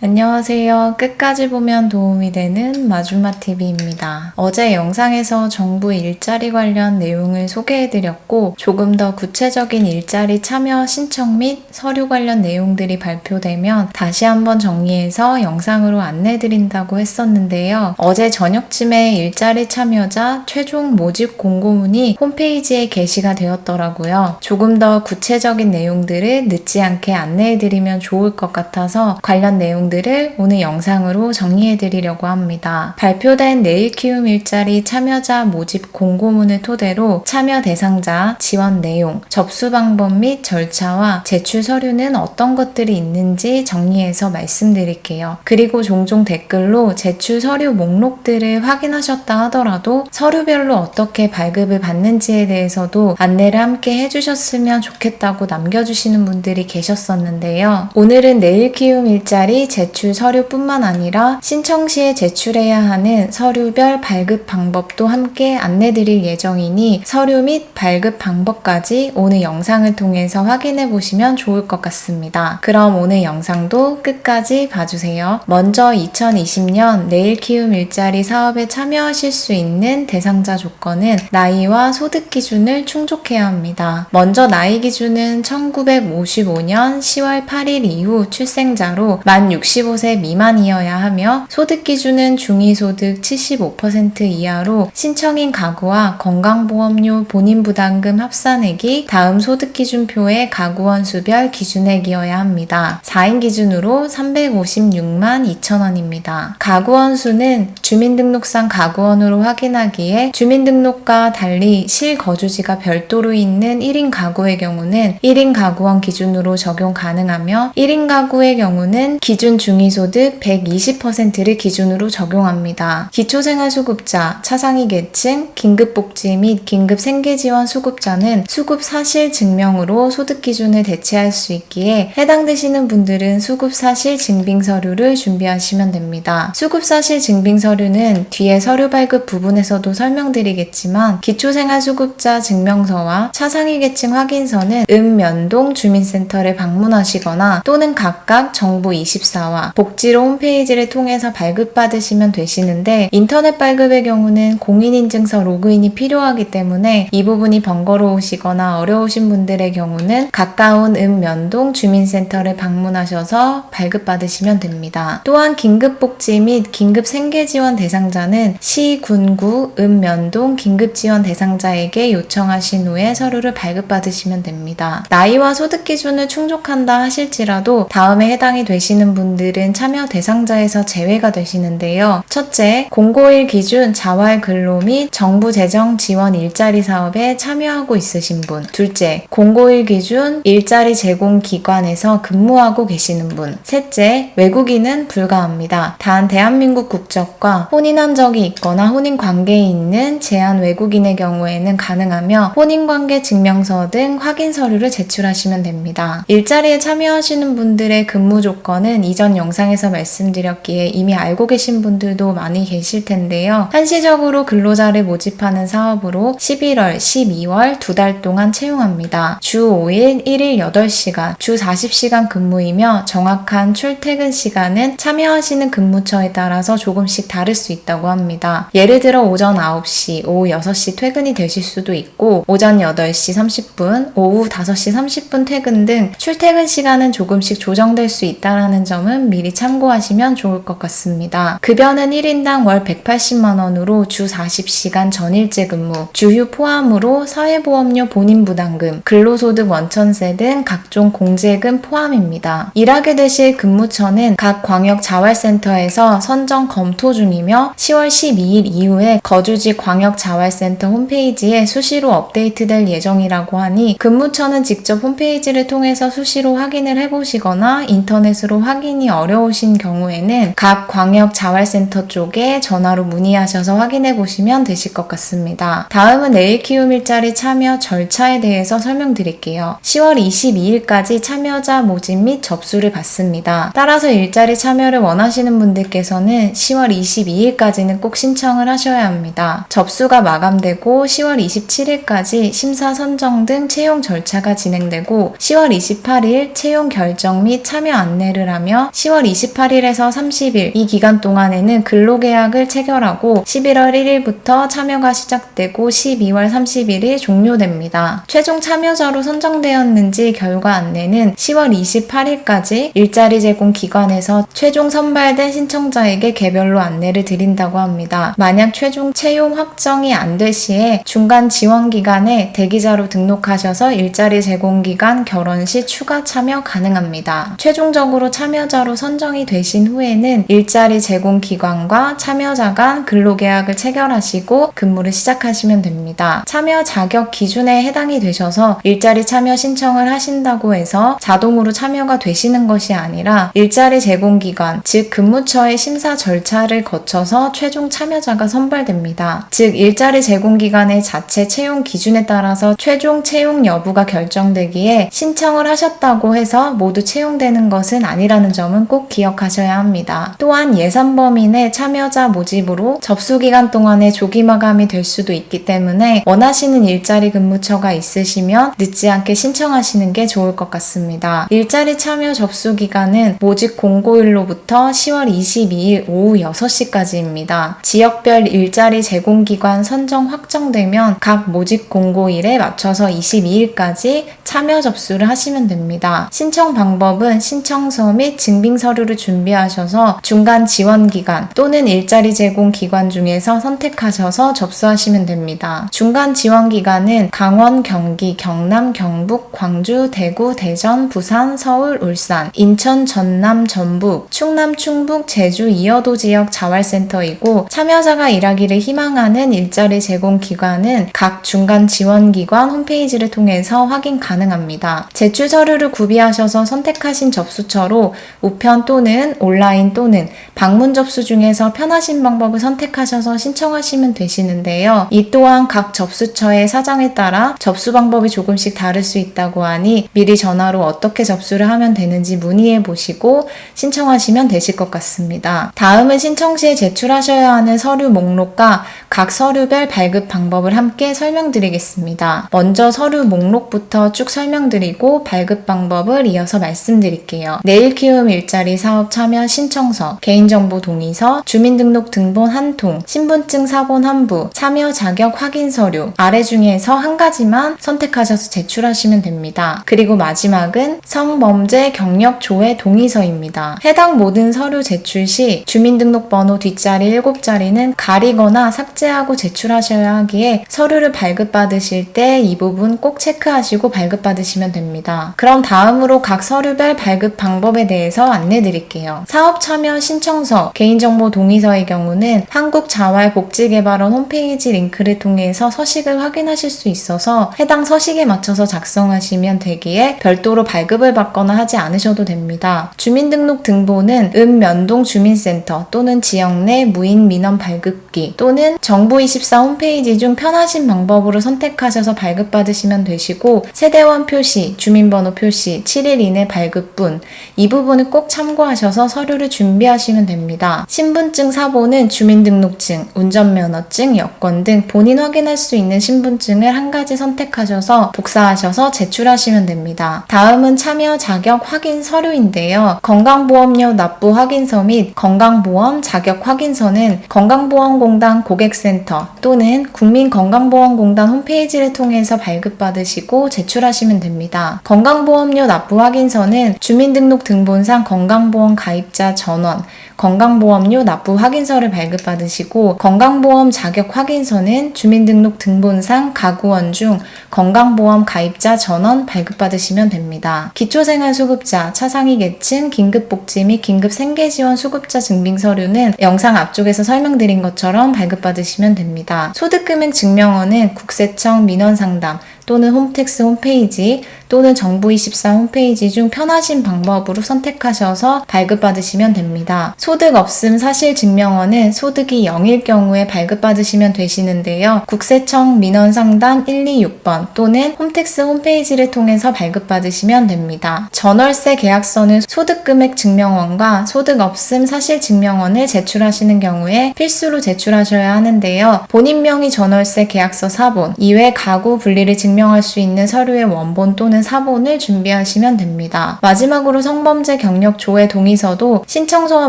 안녕하세요. 끝까지 보면 도움이 되는 마주마TV입니다. 어제 영상에서 정부 일자리 관련 내용을 소개해드렸고 조금 더 구체적인 일자리 참여 신청 및 서류 관련 내용들이 발표되면 다시 한번 정리해서 영상으로 안내드린다고 했었는데요. 어제 저녁쯤에 일자리 참여자 최종 모집 공고문이 홈페이지에 게시가 되었더라고요. 조금 더 구체적인 내용들을 늦지 않게 안내해드리면 좋을 것 같아서 관련 내용들을 오늘 영상으로 정리해드리려고 합니다. 발표된 내일 키움 일자리 참여자 모집 공고문을 토대로 참여 대상자, 지원 내용, 접수 방법 및 절차와 제출 서류는 어떤 것들이 있는지 정리해서 말씀드릴게요. 그리고 종종 댓글로 제출 서류 목록들을 확인하셨다 하더라도 서류별로 어떻게 발급을 받는지에 대해서도 안내를 함께 해주셨으면 좋겠다고 남겨주시는 분들이 계셨었는데요. 오늘은 내일 키움 일자리 제출 서류뿐만 아니라 신청 시에 제출해야 하는 서류별 발급 방법도 함께 안내드릴 예정이니 서류 및 발급 방법까지 오늘 영상을 통해서 확인해 보시면 좋을 것 같습니다. 그럼 오늘 영상도 끝까지 봐주세요. 먼저 2020년 내일 키움 일자리 사업에 참여하실 수 있는 대상자 조건은 나이와 소득 기준을 충족해야 합니다. 먼저 나이 기준은 1955년 10월 8일 이후 출생자로 만 65세 미만이어야 하며 소득 기준은 중위소득 75% 이하로 신청인 가구와 건강보험료 본인부담금 합산액이 다음 소득 기준표의 가구원 수별 기준액이어야 합니다. 4인 기준으로 356만 2천원입니다. 가구원 수는 주민등록상 가구원으로 확인하기에 주민등록과 달리 실거주지가 별도로 있는 1인 가구의 경우는 1인 가구원 기준으로 적용 가능하며 1인 가구의 경우는 기준 중위소득 120%를 기준으로 적용합니다. 기초생활수급자, 차상위 계층, 긴급복지 및 긴급생계지원 수급자는 수급 사실 증명으로 소득 기준을 대체할 수 있기에 해당되시는 분들은 수급 사실 증빙 서류를 준비하시면 됩니다. 수급 사실 증빙 서류는 뒤에 서류 발급 부분에서도 설명드리겠지만 기초생활수급자 증명서와 차상위 계층 확인서는 읍면동 주민센터를 방문하시거나 또는 각각 정부24와 복지로 홈페이지를 통해서 발급받으시면 되시는데 인터넷 발급의 경우는 공인인증서 로그인이 필요하기 때문에 이 부분이 번거로우시거나 어려우신 분들의 경우는 가까운 읍면동 주민센터를 방문하셔서 발급받으시면 됩니다. 또한 긴급복지 및 긴급생계지원 대상자는 시, 군구, 읍면동 긴급지원 대상자에게 요청하신 후에 서류를 발급받으시면 됩니다. 나이와 소득 기준을 충족한다 하실지라도 다음에 해당이 되시는 분들은 참여 대상자에서 제외가 되시는데요. 첫째, 공고일 기준 자활 근로 및 정부 재정 지원 일자리 사업에 참여하고 있으신 분. 둘째, 공고일 기준 일자리 제공 기관에서 근무하고 계시는 분. 셋째, 외국인은 불가합니다. 단 대한민국 국적과 혼인한 적이 있거나 혼인 관계에 있는 제한 외국인의 경우에는 가능하며 혼인관계 증명서 등 확인 서류를 제출하시면 됩니다. 일자리에 참여하시는 분들의 근무 조건은 이전 영상에서 말씀드렸기에 이미 알고 계신 분들도 많이 계실 텐데요. 한시적으로 근로자를 모집하는 사업으로 11월, 12월 2달 동안 채용합니다. 주 5일, 1일 8시간, 주 40시간 근무이며 정확한 출퇴근 시간은 참여하시는 근무처에 따라서 조금씩 다를 수 있다고 합니다. 예를 들어 오전 9시, 오후 6시 퇴근이 되실 수도 있고 오전 8시 30분, 오후 5시 30분 퇴근 등 출퇴근 시간은 조금씩 조정될 수 있다는 점은 미리 참고하시면 좋을 것 같습니다. 급여는 1인당 월 180만원으로 주 40시간 전일제 근무, 주휴 포함으로 사회보험료 본인부담금, 근로소득 원천세 등 각종 공제금 포함입니다. 일하게 되실 근무처는 각 광역자활센터에서 선정 검토 중이며 10월 12일 이후에 거주지 광역자활센터 홈페이지에 수시로 업데이트될 예정이라고 하니 근무처는 직접 홈페이지를 통해서 수시로 확인을 해보시거나 인터넷으로 확인이 어려우신 경우에는 각 광역자활센터 쪽에 전화로 문의하셔서 확인해 보시면 되실 것 같습니다. 다음은 내일 키움 일자리 참여 절차에 대해서 설명드릴게요. 10월 22일까지 참여자 모집 및 접수를 받습니다. 따라서 일자리 참여를 원하시는 분들께서는 10월 22일까지는 꼭 신청을 하셔야 합니다. 접수가 마감되고 10월 27일까지 심사 선정 등 채용 절차가 진행되고 10월 28일 채용 결정 및 참여 안내를 하며 있는데요. 10월 28일에서 30일 이 기간 동안에는 근로계약을 체결하고 11월 1일부터 참여가 시작되고 12월 30일이 종료됩니다. 최종 참여자로 선정되었는지 결과 안내는 10월 28일까지 일자리 제공 기관에서 최종 선발된 신청자에게 개별로 안내를 드린다고 합니다. 만약 최종 채용 확정이 안 될 시에 중간 지원 기간에 대기자로 등록하셔서 일자리 제공 기간 결원 시 추가 참여 가능합니다. 최종적으로 참여자로 선정이 되신 후에는 일자리 제공 기관과 참여자 간 근로계약을 체결하시고 근무를 시작하시면 됩니다. 참여 자격 기준에 해당이 되셔서 일자리 참여 신청을 하신다고 해서 자동으로 참여가 되시는 것이 아니라 일자리 제공 기관, 즉 근무처의 심사 절차를 거쳐서 최종 참여자가 선발됩니다. 즉 일자리 제공 기관의 자체 채용 기준에 따라서 최종 채용 여부가 결정되기에 신청을 하셨다고 해서 모두 채용되는 것은 아니라는 점은 꼭 기억하셔야 합니다. 또한 예산 범위 내 참여자 모집으로 접수 기간 동안에 조기 마감이 될 수도 있기 때문에 원하시는 일자리 근무처가 있으시면 늦지 않게 신청하시는 게 좋을 것 같습니다. 일자리 참여 접수 기간은 모집 공고일로부터 10월 22일 오후 6시까지입니다. 지역별 일자리 제공 기관 선정 확정되면 각 모집 공고일에 맞춰서 22일까지 참여 접수를 하시면 됩니다. 신청 방법은 신청서 및 증빙 서류를 준비하셔서 중간 지원 기관 또는 일자리 제공 기관 중에서 선택하셔서 접수하시면 됩니다. 중간 지원 기관은 강원, 경기, 경남, 경북, 광주, 대구, 대전, 부산, 서울, 울산, 인천, 전남, 전북, 충남, 충북, 제주, 이어도 지역 자활센터이고 참여자가 일하기를 희망하는 일자리 제공 기관은 각 중간 지원 기관 홈페이지를 통해서 확인 가능합니다. 제출 서류를 구비하셔서 선택하신 접수처로 우편 또는 온라인 또는 방문 접수 중에서 편하신 방법을 선택하셔서 신청하시면 되시는데요. 이 또한 각 접수처의 사정에 따라 접수 방법이 조금씩 다를 수 있다고 하니 미리 전화로 어떻게 접수를 하면 되는지 문의해 보시고 신청하시면 되실 것 같습니다. 다음은 신청 시에 제출하셔야 하는 서류 목록과 각 서류별 발급 방법을 함께 설명드리겠습니다. 먼저 서류 목록부터 쭉 설명드리고 발급 방법을 이어서 말씀드릴게요. 내일 키움 일자리 사업 참여 신청서, 개인정보 동의서, 주민등록 등본 한 통, 신분증 사본 한 부, 참여 자격 확인 서류 아래 중에서 한 가지만 선택하셔서 제출하시면 됩니다. 그리고 마지막은 성범죄 경력 조회 동의서입니다. 해당 모든 서류 제출 시 주민등록번호 뒷자리 7자리는 가리거나 삭제하고 제출하셔야 하기에 서류를 발급받으실 때 이 부분 꼭 체크하시고 발급받으시면 됩니다. 그럼 다음으로 각 서류별 발급 방법에 대해서 안내드릴게요. 사업 참여 신청서, 개인정보 동의서의 경우는 한국자활복지개발원 홈페이지 링크를 통해서 서식을 확인하실 수 있어서 해당 서식에 맞춰서 작성하시면 되기에 별도로 발급을 받거나 하지 않으셔도 됩니다. 주민등록 등본은 읍면동 주민센터 또는 지역 내 무인 민원 발급기 또는 정부24 홈페이지 중 편하신 방법으로 선택하셔서 발급받으시면 되시고 세대원 표시, 주민번호 표시, 7일 이내 발급분 이 부분을 꼭 참고하셔서 서류를 준비하시면 됩니다. 신분증 사본은 주민등록증, 운전면허증, 여권 등 본인 확인할 수 있는 신분증을 한 가지 선택하셔서 복사하셔서 제출하시면 됩니다. 다음은 참여 자격 확인 서류인데요. 건강보험료 납부 확인서 및 건강보험 자격 확인서는 건강보험공단 고객센터 또는 국민건강보험공단 홈페이지를 통해서 발급받으시고 제출하시면 됩니다. 건강보험료 납부 확인서는 주민등록 등본상 건강보험 가입자 전원, 건강보험료 납부 확인서를 발급받으시고 건강보험 자격 확인서는 주민등록 등본상 가구원 중 건강보험 가입자 전원 발급받으시면 됩니다. 기초생활수급자, 차상위 계층, 긴급복지 및 긴급생계지원 수급자 증빙서류는 영상 앞쪽에서 설명드린 것처럼 발급받으시면 됩니다. 소득금액 증명원은 국세청 민원상담 또는 홈택스 홈페이지 또는 정부24 홈페이지 중 편하신 방법으로 선택하셔서 발급받으시면 됩니다. 소득 없음 사실 증명원은 소득이 0일 경우에 발급받으시면 되시는데요. 국세청 민원상담 126번 또는 홈택스 홈페이지를 통해서 발급받으시면 됩니다. 전월세 계약서는 소득금액 증명원과 소득 없음 사실 증명원을 제출하시는 경우에 필수로 제출하셔야 하는데요. 본인 명의 전월세 계약서 사본 이외 가구 분리를 증명할 수 있는 서류의 원본 또는 있는 사본을 준비하시면 됩니다. 마지막으로 성범죄 경력 조회 동의서도 신청서와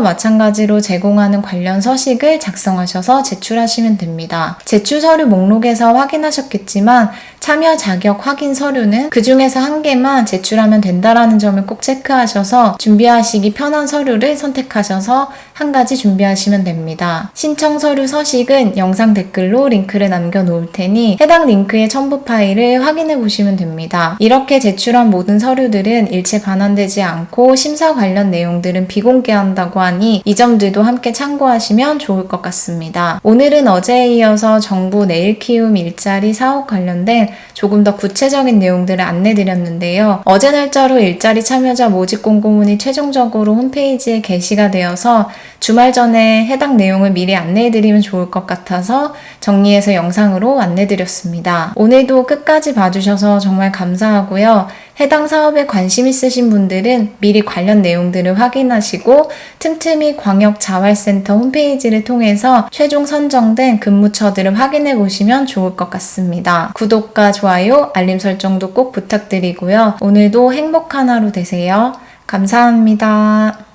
마찬가지로 제공하는 관련 서식을 작성하셔서 제출하시면 됩니다. 제출 서류 목록에서 확인하셨겠지만 참여 자격 확인 서류는 그 중에서 한 개만 제출하면 된다라는 점을 꼭 체크하셔서 준비하시기 편한 서류를 선택하셔서 한 가지 준비하시면 됩니다. 신청 서류 서식은 영상 댓글로 링크를 남겨놓을 테니 해당 링크의 첨부 파일을 확인해 보시면 됩니다. 이렇게 제출한 모든 서류들은 일체 반환되지 않고 심사 관련 내용들은 비공개한다고 하니 이 점들도 함께 참고하시면 좋을 것 같습니다. 오늘은 어제에 이어서 정부 내일 키움 일자리 사업 관련된 조금 더 구체적인 내용들을 안내드렸는데요. 어제 날짜로 일자리 참여자 모집 공고문이 최종적으로 홈페이지에 게시가 되어서 주말 전에 해당 내용을 미리 안내해드리면 좋을 것 같아서 정리해서 영상으로 안내드렸습니다. 오늘도 끝까지 봐주셔서 정말 감사하고요. 해당 사업에 관심 있으신 분들은 미리 관련 내용들을 확인하시고 틈틈이 광역자활센터 홈페이지를 통해서 최종 선정된 근무처들을 확인해 보시면 좋을 것 같습니다. 구독과 좋아요, 알림 설정도 꼭 부탁드리고요. 오늘도 행복한 하루 되세요. 감사합니다.